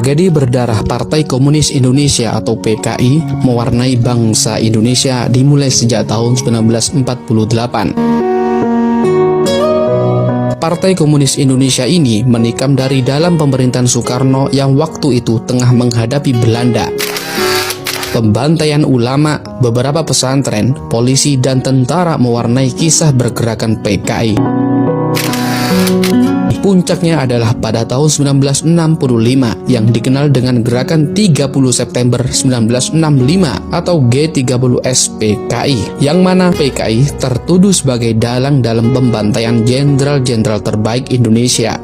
Tragedi berdarah Partai Komunis Indonesia atau PKI mewarnai bangsa Indonesia dimulai sejak tahun 1948. Partai Komunis Indonesia ini menikam dari dalam pemerintahan Soekarno yang waktu itu tengah menghadapi Belanda. Pembantaian ulama, beberapa pesantren, polisi, dan tentara mewarnai kisah bergerakan PKI. Puncaknya adalah pada tahun 1965 yang dikenal dengan Gerakan 30 September 1965 atau G30S PKI, yang mana PKI tertuduh sebagai dalang dalam pembantaian jenderal-jenderal terbaik Indonesia.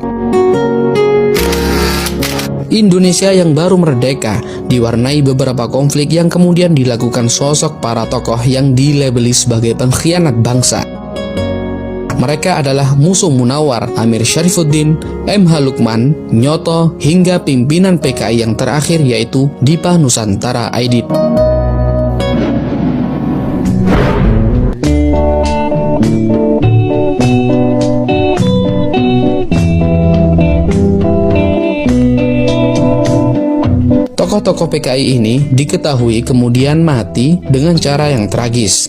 Indonesia yang baru merdeka diwarnai beberapa konflik yang kemudian dilakukan sosok para tokoh yang dilabeli sebagai pengkhianat bangsa. Mereka adalah Musuh Munawar, Amir Syarifuddin, M.H. Lukman, Nyoto, hingga pimpinan PKI yang terakhir yaitu Dipa Nusantara Aidit. Tokoh-tokoh PKI ini diketahui kemudian mati dengan cara yang tragis.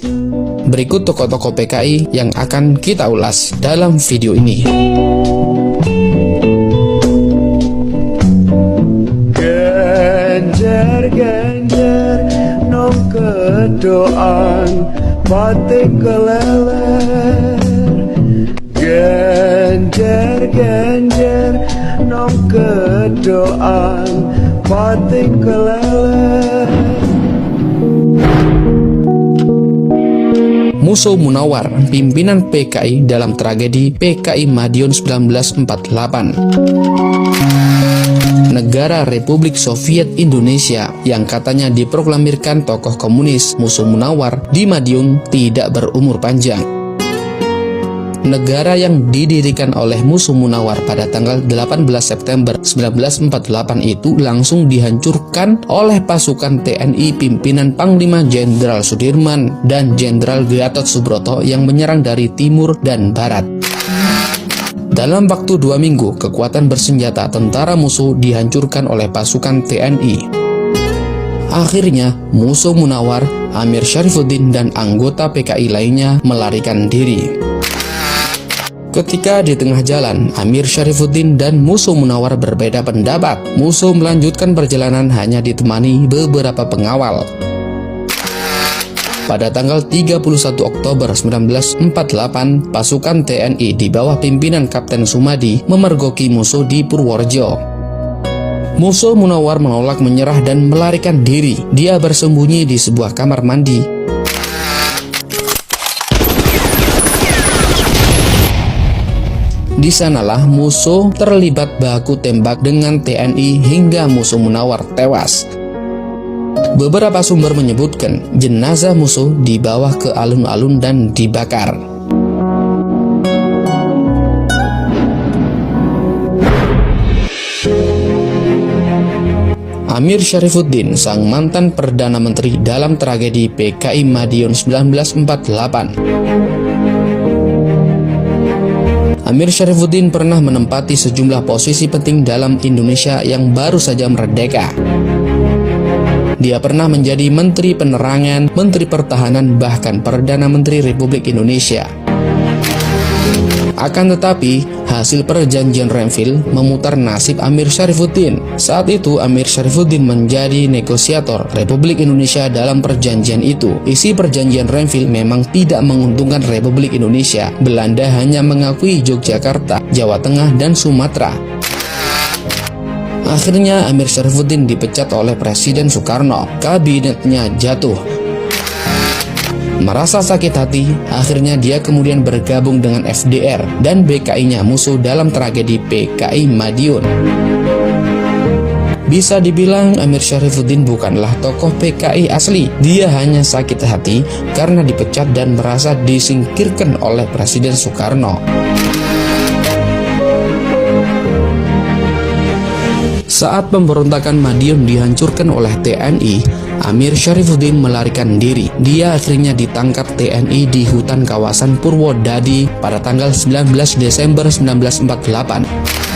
Berikut tokoh-tokoh PKI yang akan kita ulas dalam video ini. Genjer-genjer nong kedoan batik keleler. Genjer-genjer nong kedoan batik keleler. Musuh Munawar, pimpinan PKI dalam tragedi PKI Madiun 1948. Negara Republik Soviet Indonesia yang katanya diproklamirkan tokoh komunis Musuh Munawar di Madiun tidak berumur panjang. Negara yang didirikan oleh Musuh Munawar pada tanggal 18 September 1948 itu langsung dihancurkan oleh pasukan TNI pimpinan Panglima Jenderal Sudirman dan Jenderal Gatot Subroto yang menyerang dari timur dan barat. Dalam waktu 2 minggu, kekuatan bersenjata tentara musuh dihancurkan oleh pasukan TNI. Akhirnya, Musuh Munawar, Amir Syarifuddin, dan anggota PKI lainnya melarikan diri. Ketika di tengah jalan, Amir Syarifuddin dan Musuh Munawar berbeda pendapat. Musuh melanjutkan perjalanan hanya ditemani beberapa pengawal. Pada tanggal 31 Oktober 1948, pasukan TNI di bawah pimpinan Kapten Sumadi memergoki musuh di Purworejo. Musuh Munawar menolak menyerah dan melarikan diri. Dia bersembunyi di sebuah kamar mandi. Di sanalah musuh terlibat baku tembak dengan TNI hingga Musuh Munawar tewas. Beberapa sumber menyebutkan jenazah musuh dibawa ke alun-alun dan dibakar. Amir Syarifuddin, sang mantan Perdana Menteri dalam tragedi PKI Madiun 1948. Amir Syarifuddin pernah menempati sejumlah posisi penting dalam Indonesia yang baru saja merdeka. Dia pernah menjadi Menteri Penerangan, Menteri Pertahanan, bahkan Perdana Menteri Republik Indonesia. Akan tetapi, hasil perjanjian Renville memutar nasib Amir Syarifuddin. Saat itu, Amir Syarifuddin menjadi negosiator Republik Indonesia dalam perjanjian itu. Isi perjanjian Renville memang tidak menguntungkan Republik Indonesia. Belanda hanya mengakui Yogyakarta, Jawa Tengah, dan Sumatera. Akhirnya, Amir Syarifuddin dipecat oleh Presiden Soekarno. Kabinetnya jatuh. Merasa sakit hati, akhirnya dia kemudian bergabung dengan FDR dan BKI-nya Musuh dalam tragedi PKI Madiun. Bisa dibilang Amir Syarifuddin bukanlah tokoh PKI asli. Dia hanya sakit hati karena dipecat dan merasa disingkirkan oleh Presiden Soekarno. Saat pemberontakan Madiun dihancurkan oleh TNI, Amir Syarifuddin melarikan diri. Dia akhirnya ditangkap TNI di hutan kawasan Purwodadi pada tanggal 19 Desember 1948.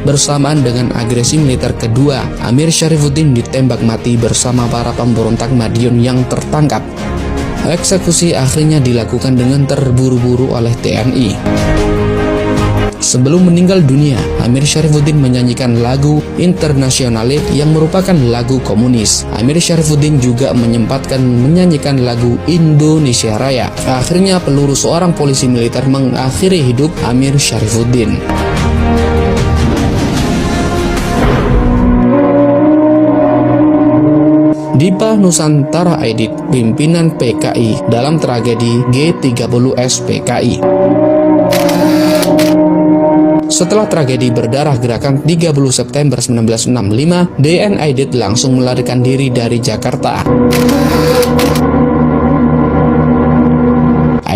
Bersamaan dengan agresi militer kedua, Amir Syarifuddin ditembak mati bersama para pemberontak Madiun yang tertangkap. Eksekusi akhirnya dilakukan dengan terburu-buru oleh TNI. Sebelum meninggal dunia, Amir Syarifuddin menyanyikan lagu Internasionale yang merupakan lagu komunis. Amir Syarifuddin juga menyempatkan menyanyikan lagu Indonesia Raya. Akhirnya peluru seorang polisi militer mengakhiri hidup Amir Syarifuddin. Dipa Nusantara Aidit, pimpinan PKI dalam tragedi G30S PKI. Setelah tragedi berdarah gerakan 30 September 1965, DN Aidit langsung melarikan diri dari Jakarta.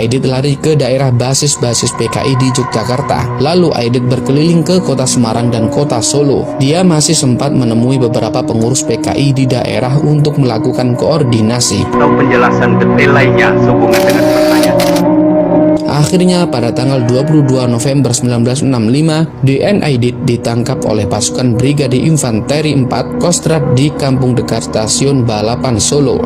Aidit lari ke daerah basis-basis PKI di Yogyakarta. Lalu Aidit berkeliling ke kota Semarang dan kota Solo. Dia masih sempat menemui beberapa pengurus PKI di daerah untuk melakukan koordinasi. Atau penjelasan detail lainnya sehubungan dengan pertanyaan. Akhirnya pada tanggal 22 November 1965, DN Aidit ditangkap oleh pasukan Brigade Infanteri 4 Kostrad di kampung dekat stasiun Balapan Solo.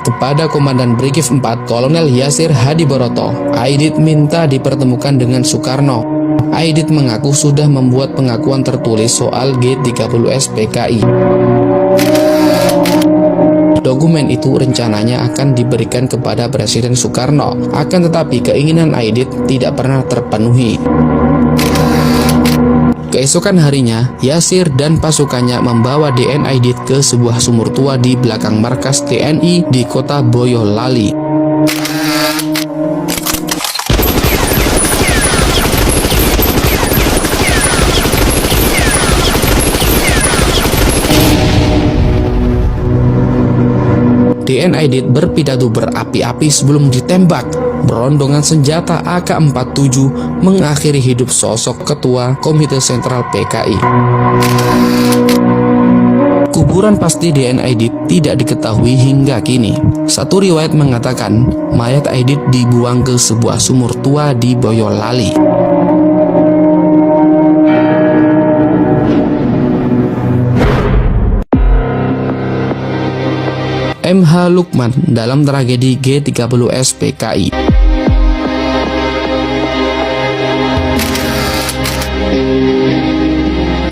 Kepada Komandan Brigif 4 Kolonel Yasir Hadiboroto, Aidit minta dipertemukan dengan Soekarno. Aidit mengaku sudah membuat pengakuan tertulis soal G30S PKI. Dokumen itu rencananya akan diberikan kepada Presiden Soekarno, akan tetapi keinginan Aidit tidak pernah terpenuhi. Keesokan harinya, Yasir dan pasukannya membawa DN Aidit ke sebuah sumur tua di belakang markas TNI di kota Boyolali. DN Aidit berpidato berapi-api sebelum ditembak. Berondongan senjata AK-47 mengakhiri hidup sosok ketua Komite Sentral PKI. Kuburan pasti DN Aidit tidak diketahui hingga kini. Satu riwayat mengatakan mayat Aidit dibuang ke sebuah sumur tua di Boyolali. MH Lukman dalam tragedi G30S PKI.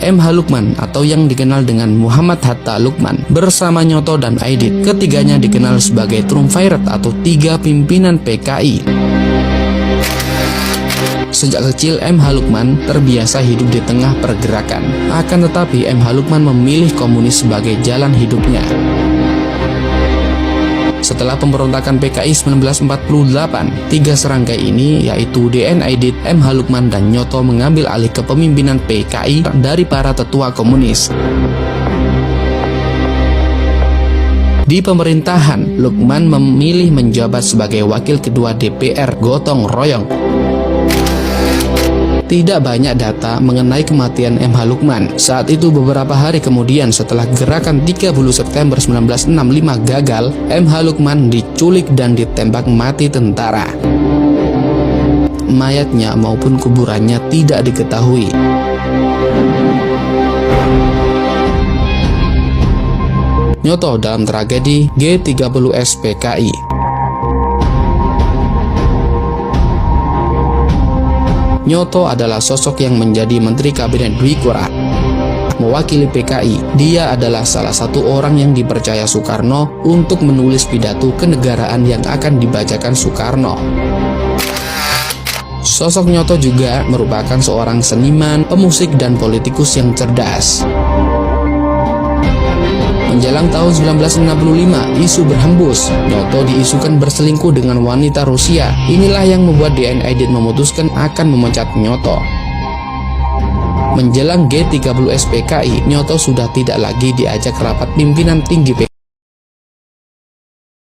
MH Lukman atau yang dikenal dengan Muhammad Hatta Lukman bersama Nyoto dan Aidit, ketiganya dikenal sebagai triumvirat atau tiga pimpinan PKI. Sejak kecil MH Lukman terbiasa hidup di tengah pergerakan. Akan tetapi MH Lukman memilih komunis sebagai jalan hidupnya. Setelah pemberontakan PKI 1948, tiga serangkai ini yaitu DN Aidit, MH Lukman, dan Nyoto mengambil alih kepemimpinan PKI dari para tetua komunis. Di pemerintahan, Lukman memilih menjabat sebagai wakil ketua DPR gotong royong. Tidak banyak data mengenai kematian MH Lukman. Saat itu beberapa hari kemudian setelah gerakan 30 September 1965 gagal, MH Lukman diculik dan ditembak mati tentara. Mayatnya maupun kuburannya tidak diketahui. Nyoto dalam tragedi G30S PKI. Nyoto adalah sosok yang menjadi Menteri Kabinet Dwi Korah. Mewakili PKI, dia adalah salah satu orang yang dipercaya Soekarno untuk menulis pidato kenegaraan yang akan dibacakan Soekarno. Sosok Nyoto juga merupakan seorang seniman, pemusik, dan politikus yang cerdas. Menjelang tahun 1965, isu berhembus. Nyoto diisukan berselingkuh dengan wanita Rusia. Inilah yang membuat DN Aidit memutuskan akan memecat Nyoto. Menjelang G30S PKI, Nyoto sudah tidak lagi diajak rapat pimpinan tinggi PKI.